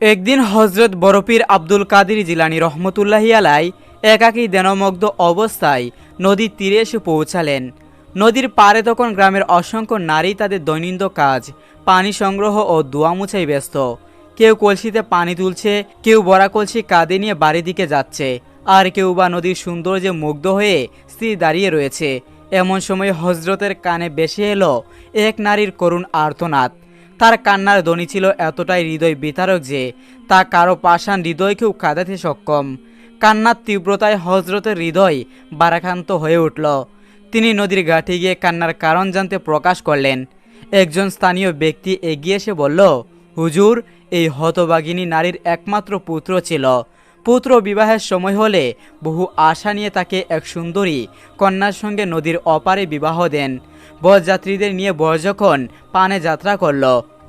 একদিন হজরত বরপীর আব্দুল কাদির জিলানী রহমতুল্লাহি আলাই একাকী দেনমগ্ধ অবস্থায় নদীর তীরে এসে পৌঁছালেন। নদীর পাড়ে তখন গ্রামের অসংখ্য নারী তাদের দৈনন্দিন কাজ পানি সংগ্রহ ও দোয়া মুছাই ব্যস্ত। কেউ কলসিতে পানি তুলছে, কেউ বড়া কলসি কাঁধে নিয়ে বাড়ির দিকে যাচ্ছে, আর কেউ বা নদীর সৌন্দর্যে মুগ্ধ হয়ে স্থির দাঁড়িয়ে রয়েছে। এমন সময় হজরতের কানে ভেসে এলো এক নারীর করুণ আর্তনাদ। তার কান্নার ধ্বনি ছিল এতটাই হৃদয় বিতারক যে তা কারো পাষাণ হৃদয়কেও কাঁদাতে সক্ষম। কান্নার তীব্রতায় হজরতের হৃদয় বারাক্রান্ত হয়ে উঠল। তিনি নদীর ঘাটে গিয়ে কান্নার কারণ জানতে প্রকাশ করলেন। একজন স্থানীয় ব্যক্তি এগিয়ে এসে বলল, হুজুর, এই হতভাগিনী নারীর একমাত্র পুত্র ছিল। পুত্র বিবাহের সময় হলে বহু আশা নিয়ে তাকে এক সুন্দরী কন্যার সঙ্গে নদীর অপারে বিবাহ দেন। বরযাত্রীদের নিয়ে বর যখন পানে যাত্রা করল,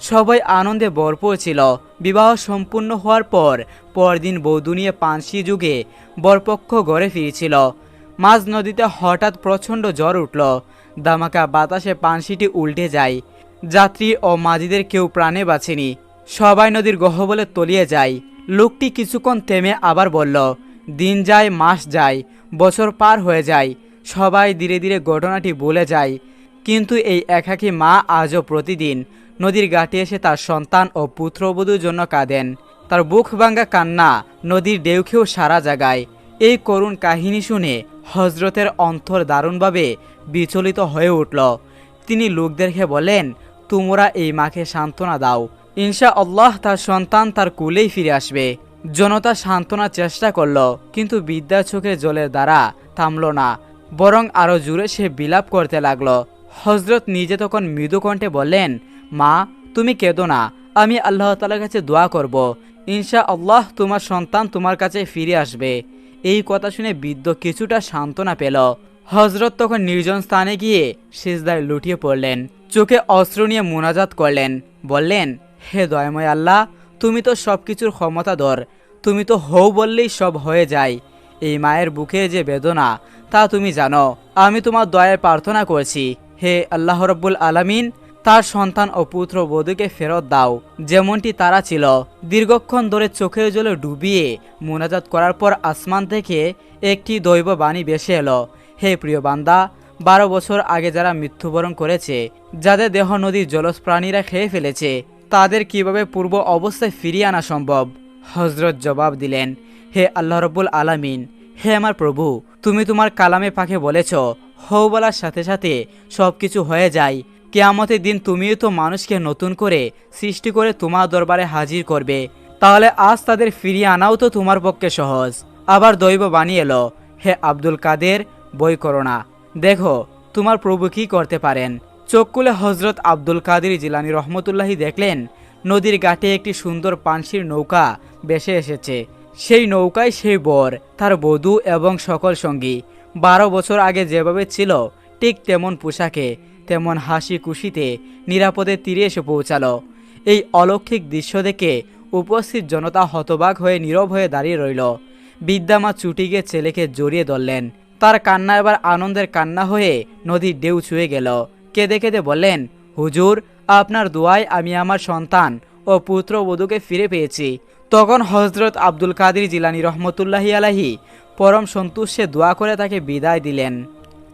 সবাই আনন্দে ভরপুর ছিল। বিবাহ সম্পূর্ণ হওয়ার পর পরদিন বধূ নিয়ে পানসি যুগে বরপক্ষ ঘরে ফিরেছিল। মাঝ নদীতে হঠাৎ প্রচণ্ড ঝড় উঠল। দামাকা বাতাসে পানসিটি উল্টে যায়। যাত্রী ও মাঝিদের কেউ প্রাণে বাঁচেনি। সবাই নদীর গহ্বরে তলিয়ে যায়। লোকটি কিছুক্ষণ থেমে আবার বলল, দিন যায়, মাস যায়, বছর পার হয়ে যায়, সবাই ধীরে ধীরে ঘটনাটি ভুলে যায়, কিন্তু এই একাকী মা আজও প্রতিদিন নদীর ঘাটে এসে তার সন্তান ও পুত্রবধূর জন্য কাঁদেন। তার বুক ভাঙ্গা কান্না নদীর ঢেউকেও সারা জাগায়। এই করুণ কাহিনী শুনে হজরতের অন্তর দারুণভাবে বিচলিত হয়ে উঠল। তিনি লোকদেরকে বলেন, তোমরা এই মাকে সান্ত্বনা দাও, ইনশা আল্লাহ তার সন্তান তার কুলেই ফিরে আসবে। জনতা সান্ত্বনার চেষ্টা করল, কিন্তু বিদ্যার চোখে জলের দ্বারা থামল না, বরং আরও জোরে সে বিলাপ করতে লাগলো। হজরত নিজে তখন মৃদু কণ্ঠে বললেন, মা, তুমি কেঁদো না, আমি আল্লাহ তাআলার কাছে দোয়া করব, ইনশা আল্লাহ তোমার সন্তান তোমার কাছে ফিরে আসবে। এই কথা শুনে বৃদ্ধ কিছুটা সান্ত্বনা পেল। হজরত তখন নির্জন স্থানে গিয়ে সিজদায় লুটিয়ে পড়লেন, চোখে অশ্রু নিয়ে মুনাজাত করলেন, বললেন, হে দয়াময় আল্লাহ, তুমি তো সব কিছুর ক্ষমতাধর, তুমি তো হও বললেই সব হয়ে যায়। এই মায়ের বুকের যে বেদনা তা তুমি জানো। আমি তোমার দয়ায় প্রার্থনা করছি, হে আল্লাহ রব্বুল আলামিন, তার সন্তান ও পুত্র বধূকে ফেরত দাও যেমনটি তারা ছিল। দীর্ঘক্ষণ ধরে চোখের জলে ডুবিয়ে মুনাজাত করার পর আসমান থেকে একটি দৈব বাণী ভেসে এলো, হে প্রিয় বান্দা, 12 বছর আগে যারা মৃত্যুবরণ করেছে, যাদের দেহ নদীর জলজ প্রাণীরা খেয়ে ফেলেছে, তাদের কিভাবে পূর্ব অবস্থায় ফিরিয়ে আনা সম্ভব? হজরত জবাব দিলেন, হে আল্লাহ রব্বুল আলামিন, হে আমার প্রভু, তুমি তোমার কালামে পাকে বলেছ, হও বলার সাথে সাথে সব কিছু হয়ে যায়। কিয়ামতের দিন তুমিও তো মানুষকে নতুন করে সৃষ্টি করে তোমার দরবারে হাজির করবে, তাহলে আজ তাদের ফিরিয়ে আনাও তো তোমার পক্ষে সহজ। আবার দৈব বানিয়ে এলো, হে আব্দুল কাদের, বই করো না, দেখো তোমার প্রভু কি করতে পারেন। চোখ খুলে হজরত আব্দুল কাদের জিলানী রহমতুল্লাহি দেখলেন, নদীর ঘাটে একটি সুন্দর পানসির নৌকা ভেসে এসেছে। সেই নৌকায় সেই বর, তার বধূ এবং সকল সঙ্গী 12 বছর আগে যেভাবে ছিল ঠিক তেমন পোশাকে, তেমন হাসি খুশিতে নিরাপদে তীরে এসে পৌঁছালো। এই অলৌকিক দৃশ্য দেখে উপস্থিত জনতা হতবাক হয়ে নীরব হয়ে দাঁড়িয়ে রইল। বিদ্যামা ছুটি গিয়ে ছেলেকে জড়িয়ে ধরলেন। তার কান্না এবার আনন্দের কান্না হয়ে নদীর ঢেউ ছুঁয়ে গেল। কেঁদে কেঁদে বললেন, হুজুর, আপনার দোয়ায় আমি আমার সন্তান ও পুত্রবধূকে ফিরে পেয়েছি। তখন হজরত আব্দুল কাদের জিলানী রহমতুল্লাহি আলাইহি পরম সন্তুষ্টে দোয়া করে তাকে বিদায় দিলেন।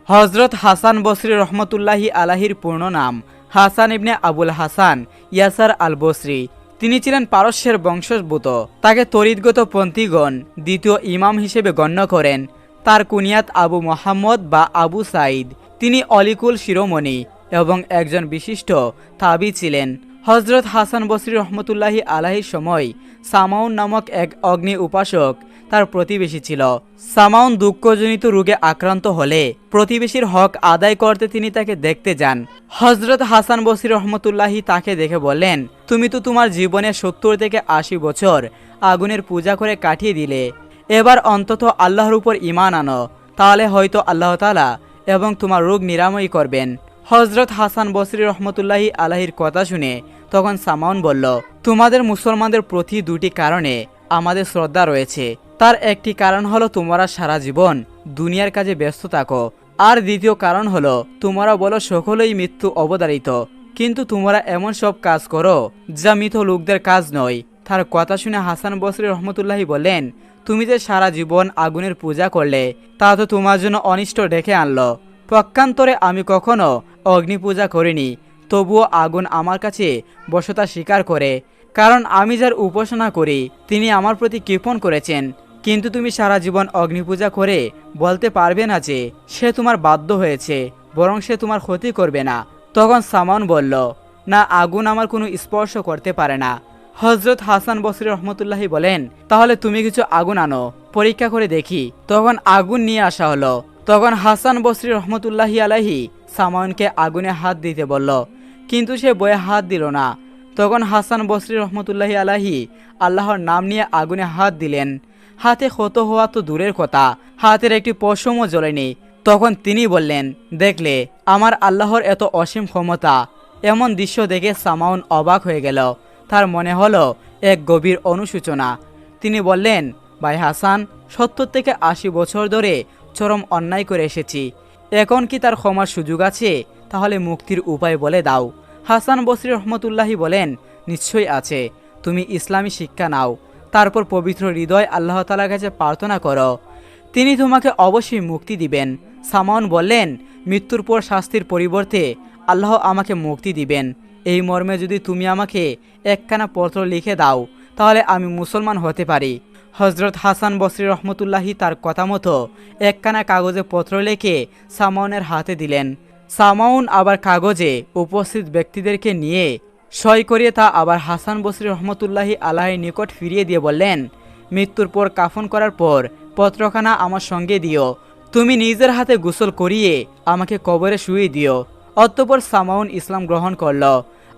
হজরত হাসান বসরি রহমতুল্লাহি আলাহির পূর্ণ নাম হাসান ইবনে আবুল হাসান ইয়াসার আল বসরি। তিনি ছিলেন পারস্যের বংশোদ্ভূত। তাকে তরিতগত পন্থীগণ দ্বিতীয় ইমাম হিসেবে গণ্য করেন। তার কুনিয়াত আবু মোহাম্মদ বা আবু সাইদ। তিনি অলিকুল শিরোমণি এবং একজন বিশিষ্ট তাবি ছিলেন। হজরত হাসান বসরি রহমতুল্লাহি আলাহির সময় সামাউন নামক এক অগ্নি উপাসক তার প্রতিবেশী ছিল। সামাউন দুঃখজনিত রোগে আক্রান্ত হলে প্রতিবেশীর হক আদায় করতে তিনি তাকে দেখতে যান। হজরত হাসান বসরি রহমতুল্লাহি তাকে দেখে বললেন, তুমি তো তোমার জীবনে 70 থেকে 80 বছর আগুনের পূজা করে কাটিয়ে দিলে, এবার অন্তত আল্লাহর উপর ঈমান আনো, তাহলে হয়তো আল্লাহ তাআলা এবং তোমার রোগ নিরাময় করবেন। হজরত হাসান বসরি রহমতুল্লাহি আলাহির কথা শুনে তখন সামাউন বলল, তোমাদের মুসলমানদের প্রতি 2টি কারণে আমাদের শ্রদ্ধা রয়েছে। তার একটি কারণ হলো তোমরা সারা জীবন দুনিয়ার কাজে ব্যস্ত থাকো, আর দ্বিতীয় কারণ হলো তোমরা বলো সকলেই মৃত্যু অবধারিত, কিন্তু তোমরা এমন সব কাজ করো যা মৃত লোকদের কাজ নয়। তার কথা শুনে হাসান বসরি রহমতুল্লাহি বললেন, তুমি যে সারা জীবন আগুনের পূজা করলে তা তো তোমার জন্য অনিষ্ট ডেকে আনলো। পক্ষান্তরে আমি কখনো অগ্নি পূজা করিনি, তবুও আগুন আমার কাছে বশতা স্বীকার করে, কারণ আমি যার উপাসনা করি তিনি আমার প্রতি কৃপণ করেছেন। কিন্তু তুমি সারা জীবন অগ্নি পূজা করে বলতে পারবে না যে সে তোমার বাধ্য হয়েছে, বরং সে তোমার ক্ষতি করবে না। তখন সামাউন বলল, না, আগুন আমার কোনো স্পর্শ করতে পারে না। হজরত হাসান বসরি রহমতুল্লাহি বলেন, তাহলে তুমি কিছু আগুন আনো, পরীক্ষা করে দেখি। তখন আগুন নিয়ে আসা হলো। তখন হাসান বসরি রহমতুল্লাহি আলাইহি সামাউনকে আগুনে হাত দিতে বলল, কিন্তু সে বয়ে হাত দিল না। তখন হাসান বসরি রহমতুল্লাহি আলাইহি আল্লাহর নাম নিয়ে আগুনে হাত দিলেন। হাতে ক্ষত হওয়া তো দূরের কথা, হাতের একটি পশমও জ্বলেনি। তখন তিনি বললেন, দেখলে আমার আল্লাহর এত অসীম ক্ষমতা। এমন দৃশ্য দেখে সামাউন অবাক হয়ে গেল। তার মনে হলো এক গভীর অনুশোচনা। তিনি বললেন, ভাই হাসান, 70 থেকে 80 বছর ধরে চরম অন্যায় করে এসেছি, এখন কি তার ক্ষমার সুযোগ আছে? তাহলে মুক্তির উপায় বলে দাও। হাসান বসরি রহমতুল্লাহি বলেন, নিশ্চয়ই আছে। তুমি ইসলামী শিক্ষা নাও, তারপর পবিত্র হৃদয় আল্লাহ তাআলার কাছে প্রার্থনা করো, তিনি তোমাকে অবশ্যই মুক্তি দিবেন। সামাউন বললেন, মৃত্যুর পর শাস্তির পরিবর্তে আল্লাহ আমাকে মুক্তি দিবেন। এই মর্মে যদি তুমি আমাকে একখানা পত্র লিখে দাও তাহলে আমি মুসলমান হতে পারি। হজরত হাসান বসরি রহমতুল্লাহি তার কথা মতো একখানা কাগজে পত্র লিখে সামাউনের হাতে দিলেন। সামাউন আবার কাগজে উপস্থিত ব্যক্তিদেরকে নিয়ে সই করিয়ে তা আবার হাসান বসরি রহমতুল্লাহি আলাইহির নিকট ফিরিয়ে দিয়ে বললেন, মৃত্যুর পর কাফন করার পর পত্রখানা আমার সঙ্গে দিও, তুমি নিজের হাতে গোসল করিয়ে আমাকে কবরে শুয়ে দিও। অতঃপর সামাউন ইসলাম গ্রহণ করল।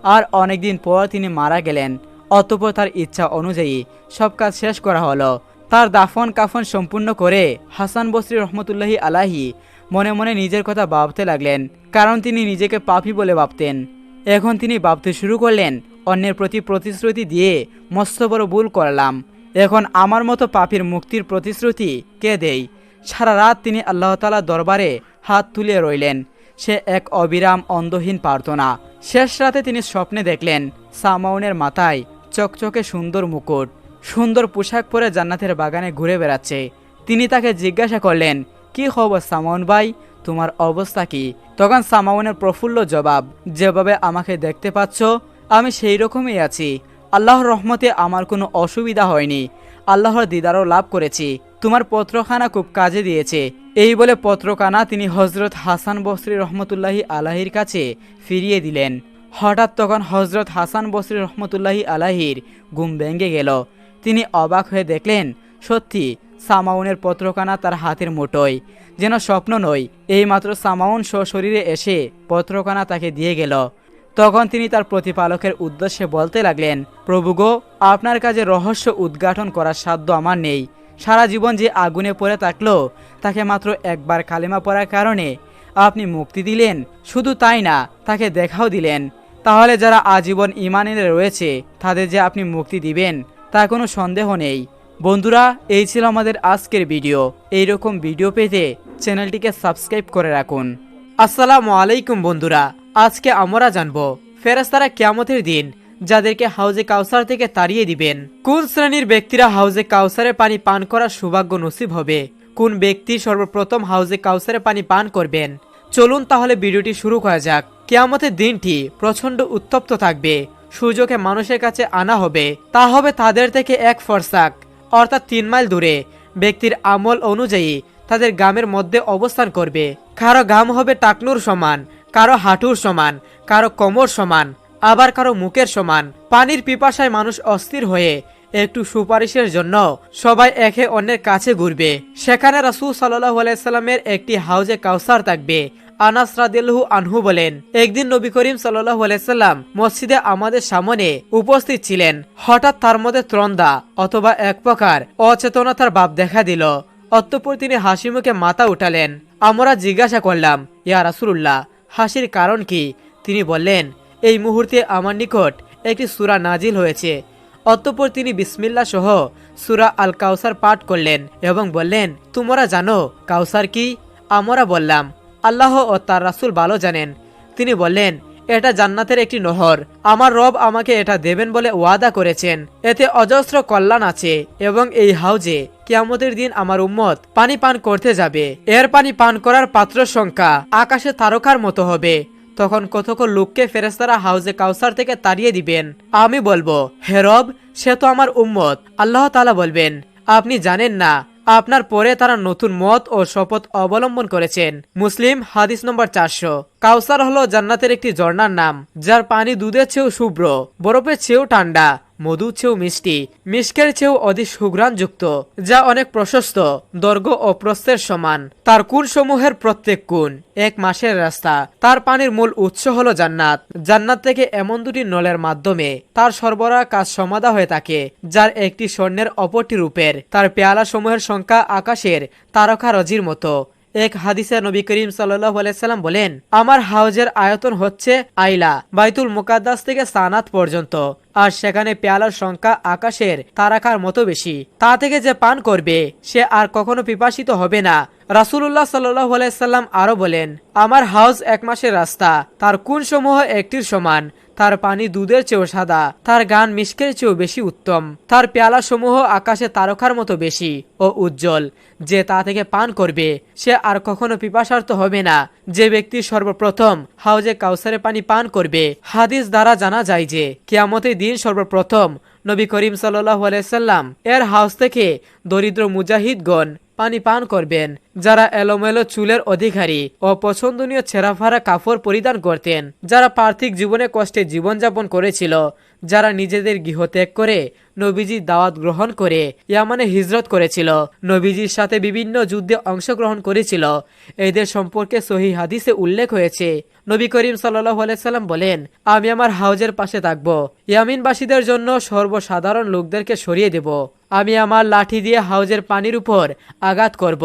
আর অনেকদিন পর তিনি মারা গেলেন। অতঃপর তার ইচ্ছা অনুযায়ী সব কাজ শেষ করা হলো। তার দাফন কাফন সম্পূর্ণ করে হাসান বসরি রহমতুল্লাহি আলাইহি মনে মনে নিজের কথা ভাবতে লাগলেন, কারণ তিনি নিজেকে পাপী বলে ভাবতেন। এখন তিনি ভাবতে শুরু করলেন, অন্যের প্রতি প্রতিশ্রুতি দিয়ে মস্ত বড় ভুল করলাম, এখন আমার মতো পাপীর মুক্তির প্রতিশ্রুতি কে দেয়? সারা রাত তিনি আল্লাহ তাআলার দরবারে হাত তুলে রইলেন। সে এক অবিরাম অন্ধহীন প্রার্থনা। শেষ রাতে তিনি স্বপ্নে দেখলেন সামাউনের মাথায় চকচকে সুন্দর মুকুট, সুন্দর পোশাক পরে জান্নাতের বাগানে ঘুরে বেড়াচ্ছে। তিনি তাকে জিজ্ঞাসা করলেন, কি খবর সামাউন ভাই, তোমার অবস্থা কি? তখন সামাউনের প্রফুল্ল জবাব, যেভাবে আমাকে দেখতে পাচ্ছ আমি সেই রকমই আছি। আল্লাহর রহমতে আমার কোনো অসুবিধা হয়নি, আল্লাহর দিদারও লাভ করেছি। তোমার পত্রখানা খুব কাজে দিয়েছে। এই বলে পত্রখানা তিনি হজরত হাসান বসরি রহমতুল্লাহি আলাইহির কাছে ফিরিয়ে দিলেন। হঠাৎ তখন হজরত হাসান বসরি রহমতুল্লাহি আলাইহির ঘুম ভেঙে গেল। তিনি অবাক হয়ে দেখলেন, সত্যি সামাউনের পত্রখানা তার হাতের মুঠোয়, যেন স্বপ্ন নয়। এইমাত্র সামাউন সশরীরে এসে পত্রখানা তাকে দিয়ে গেল। তখন তিনি তার প্রতিপালকের উদ্দেশ্যে বলতে লাগলেন, প্রভু গো, আপনার কাছে রহস্য উদ্ঘাটন করার সাধ্য আমার নেই। সারা জীবন যে আগুনে পড়ে থাকলো তাকে মাত্র একবার কালেমা পড়ার কারণে আপনি মুক্তি দিলেন। শুধু তাই না, তাকে দেখাও দিলেন। তাহলে যারা আজীবন ঈমানে রয়েছে তাদের যে আপনি মুক্তি দিবেন তা কোনো সন্দেহ নেই। বন্ধুরা, এই ছিল আমাদের আজকের ভিডিও। এইরকম ভিডিও পেতে চ্যানেলটিকে সাবস্ক্রাইব করে রাখুন। আসসালামু আলাইকুম বন্ধুরা, আজকে আমরা জানবো ফেরেশতারা কিয়ামতের দিন যাদেরকে হাউজে কাউসার থেকে তাড়িয়ে দিবেন। কোন শ্রেণীর ব্যক্তিরা হাউজে কাউসারের পানি পান করার সৌভাগ্য নসিব হবে? কোন ব্যক্তি সর্বপ্রথম হাউজে কাউসারের পানি পান করবেন? চলুন তাহলে ভিডিওটি শুরু করা যাক। কিয়ামতের দিনটি প্রচন্ড উত্তপ্ত থাকবে। সূর্যকে মানুষের কাছে আনা হবে, তা হবে তাদের থেকে এক ফরসাক অর্থাৎ 3 মাইল দূরে। ব্যক্তির আমল অনুযায়ী তাদের গামের মধ্যে অবস্থান করবে। কারো গাম হবে টাকনুর সমান, কারো হাঁটুর সমান, কারো কোমর সমান, আবার কারো মুখের সমান। পানির পিপাসায় মানুষ অস্থির হয়ে একটু সুপারিশের জন্য সবাই একে অন্যের কাছে ঘুরবে। সেখানে রাসূল সাল্লাল্লাহু আলাইহি সাল্লামের একটি হাউজে কাউসার থাকবে। আনাস রাদিয়াল্লাহু আনহু বলেন, একদিন নবী করিম সাল্লাল্লাহু আলাইহি সাল্লাম মসজিদে আমাদের সামনে উপস্থিত ছিলেন। হঠাৎ তার মধ্যে ত্রন্দা অথবা এক প্রকার অচেতনতার ভাব দেখা দিল। অতঃপর তিনি হাসি মুখে মাথা উঠালেন। আমরা জিজ্ঞাসা করলাম, ইয়া রাসূলুল্লাহ, হাসির কারণ কি? তিনি বললেন, এই মুহূর্তে আমার নিকট একটি সূরা নাজিল হয়েছে। অতঃপর তিনি বিসমিল্লাহ সহ সূরা আল কাউসার পাঠ করলেন এবং বললেন, তোমরা জানো কাউসার কি? আমরা বললাম, আল্লাহ ও তার রাসূল ভালো জানেন। তিনি বললেন, এটা জান্নাতের একটি নহর। আমার রব আমাকে এটা দেবেন বলে ওয়াদা করেছেন। এতে অজস্র কল্যাণ আছে এবং এই হাউজে কিয়ামতের দিন আমার উম্মত পানি পান করতে যাবে। এর পানি পান করার পাত্র সংখ্যা আকাশে তারকার মতো হবে। তখন কতক লোককে ফেরেশতারা হাউজে কাউসার থেকে তাড়িয়ে দিবেন। আমি বলবো, হে রব, সে তো আমার উম্মত। আল্লাহ তাআলা বলবেন, আপনি জানেন না, আপনার পরে তারা নতুন মত ও শপথ অবলম্বন করেছেন। মুসলিম হাদিস নম্বর 400। কাউসার হলো জান্নাতের একটি ঝর্ণার নাম, যার পানি দুধের চেয়েও শুভ্র, বরফের চেয়েও ঠান্ডা, মধুর চেয়েও মিষ্টি, মিষ্কের চেয়েও অধিক সুঘ্রাণযুক্ত, যা অনেক প্রশস্ত, দৈর্ঘ্য ও প্রস্থের সমান। তার কোণসমূহের প্রত্যেক কোণ 1 মাসের রাস্তা। তার পানির মূল উৎস হলো জান্নাত। জান্নাত থেকে এমন দুটি নলের মাধ্যমে তার সরবরাহ কাজ সমাধা হয়ে থাকে, যার একটি স্বর্ণের অপরটি রূপের। তার পেয়ালা সমূহের সংখ্যা আকাশের তারকারাজির মতো। এক হাদিসে নবী করিম সাল্লাল্লাহু আলাইহি সাল্লাম বলেন, আমার হাউজের আয়তন হচ্ছে আইলা, বাইতুল মুকাদ্দাস থেকে সানাত পর্যন্ত, আর সেখানে পেয়ালার সংখ্যা আকাশের তারাকার মতো বেশি। তা থেকে যে পান করবে সে আর কখনো পিপাসিত হবে না। রাসূলুল্লাহ সাল্লাল্লাহু আলাইহি সাল্লাম আরো বলেন, আমার হাউজ 1 মাসের রাস্তা, তার কোণসমূহ একটির সমান, তার পানি দুধের চেয়েও সাদা, তার গান মিষ্কের চেয়েও বেশি উত্তম, তার পেয়ালা সমূহ আকাশে তারকার মতো বেশি ও উজ্জ্বল। যে তা থেকে পান করবে সে আর কখনো পিপাসার্ত হবে না। যে ব্যক্তি সর্বপ্রথম হাউজে কাউসারে পানি পান করবে, হাদিস দ্বারা জানা যায় যে কিয়ামতের দিন সর্বপ্রথম নবী করিম সাল্লাল্লাহু আলাইহি সাল্লাম এর হাউজ থেকে দরিদ্র মুজাহিদগণ পানি পান করবেন, যারা এলোমেলো চুলের অধিকারী ও পছন্দনীয় ছেঁড়াফাড়া কাপড় পরিধান করতেন, যারা পার্থিব জীবনে কষ্টে জীবনযাপন করেছিল, যারা নিজেদের গৃহ ত্যাগ করে নবীজির দাওয়াত গ্রহণ করে ইয়ামানে হিজরত করেছিল, নবীজির সাথে বিভিন্ন যুদ্ধে অংশগ্রহণ করেছিল, এদের সম্পর্কে সহিহ হাদিসে উল্লেখ হয়েছে। নবী করিম সাল্লাল্লাহু আলাইহি সাল্লাম বলেন, আমি আমার হাউজের পাশে থাকব, ইয়ামিনবাসীদের জন্য সর্বসাধারণ লোকদেরকে সরিয়ে দেব। আমি আমার লাঠি দিয়ে হাউজের পানির উপর আঘাত করব,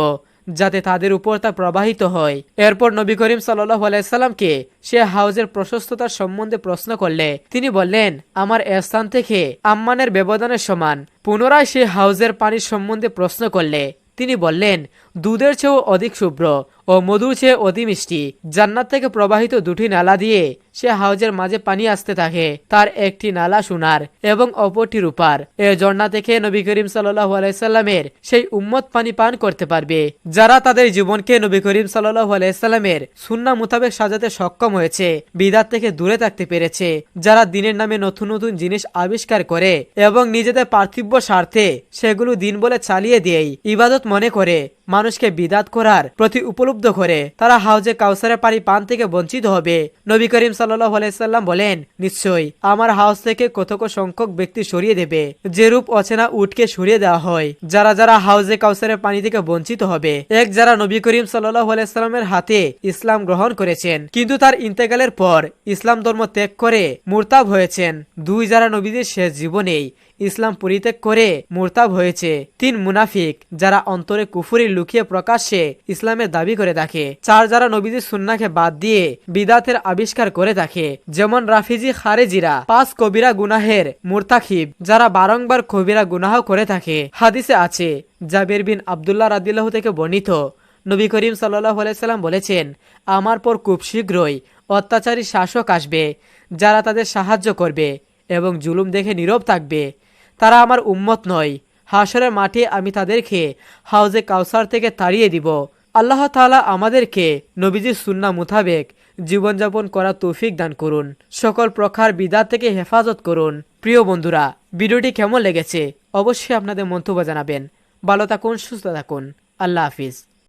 যাতে তাদের উপর তা প্রবাহিত হয়। এরপর নবী করিম সাল্লাল্লাহু আলাইহি সাল্লামকে সে হাউজের প্রশস্ততার সম্বন্ধে প্রশ্ন করলে তিনি বললেন, আমার স্থান থেকে আম্মানের ব্যবধানের সমান। পুনরায় সে হাউজের পানির সম্বন্ধে প্রশ্ন করলে তিনি বললেন, দুধের চেয়েও অধিক শুভ্র ও মধুর চেয়ে অতি মিষ্টি। জান্নাত থেকে প্রবাহিত দুটি নালা দিয়ে সে হাউজের মাঝে পানি আসতে থাকে। তার একটি নালা সোনার এবং অপরটি রূপার। এ ঝর্ণা থেকে নবী করিম সাল্লাল্লাহু আলাইহি সাল্লামের সেই উম্মত পানি পান করতে পারবে, যারা তাদের জীবনকে নবী করিম সাল্লাল্লাহু আলাইহি সাল্লামের সুন্নাহ মোতাবেক সাজাতে সক্ষম হয়েছে, বিদআত থেকে দূরে থাকতে পেরেছে, যারা দ্বীনের নামে নতুন নতুন জিনিস আবিষ্কার করে এবং নিজেদের পার্থিব স্বার্থে সেগুলো দিন বলে চালিয়ে দেয়, ইবাদত মনে করে, মানুষকে বিদাত করার প্রতি উপলব্ধ করে, তারা হাউজে কাউসারের পানি পান থেকে বঞ্চিত হবে। নবী করিম সাল্লাল্লাহু আলাইহি সাল্লাম বলেন, নিশ্চয়ই আমার হাউজ থেকে কতক সংখ্যক ব্যক্তি সরিয়ে দেবে, যেরূপ অচেনা উটকে সরিয়ে দেওয়া হয়। যারা যারা হাউজে কাউসারের পানি থেকে বঞ্চিত হবে, এক, যারা নবী করিম সাল্লাল্লাহু আলাইহি সাল্লামের হাতে ইসলাম গ্রহণ করেছেন কিন্তু তার ইন্তেকালের পর ইসলাম ধর্ম ত্যাগ করে মুরতাদ হয়েছেন। 2, যারা নবীদের শেষ জীবনেই ইসলাম পরিত্যাগ করে মুরতাদ হয়েছে। 3, মুনাফিক, যারা অন্তরে কুফরি লুকিয়ে প্রকাশ্যে ইসলামের দাবি করে থাকে। 4, যারা নবীদের সুন্নাহকে বাদ দিয়ে বিদাতের আবিষ্কার করে থাকে, যেমন রাফিজি খারেজিরা। 5, কবিরা গুনাহের মুরতাকিব, যারা বারংবার কবিরা গুনাহ করে থাকে। হাদিসে আছে, জাবির বিন আব্দুল্লাহ রাদিয়াল্লাহু থেকে বর্ণিত, নবী করিম সাল্লাল্লাহু আলাইহি সাল্লাম বলেছেন, আমার পর খুব শীঘ্রই অত্যাচারী শাসক আসবে, যারা তাদের সাহায্য করবে এবং জুলুম দেখে নীরব থাকবে। তারা আমার উম্মত নয়। হাশরের মাঠে আমি তাদেরকে হাউজে কাউসার থেকে তাড়িয়ে দিব। আল্লাহ তাআলা আমাদেরকে নবীজির সুন্নাহ মোতাবেক জীবনযাপন করার তৌফিক দান করুন। সকল প্রকার বিদআত থেকে হেফাজত করুন। প্রিয় বন্ধুরা, ভিডিওটি কেমন লেগেছে অবশ্যই আপনাদের মন্তব্য জানাবেন। ভালো থাকুন, সুস্থ থাকুন। আল্লাহ হাফিজ।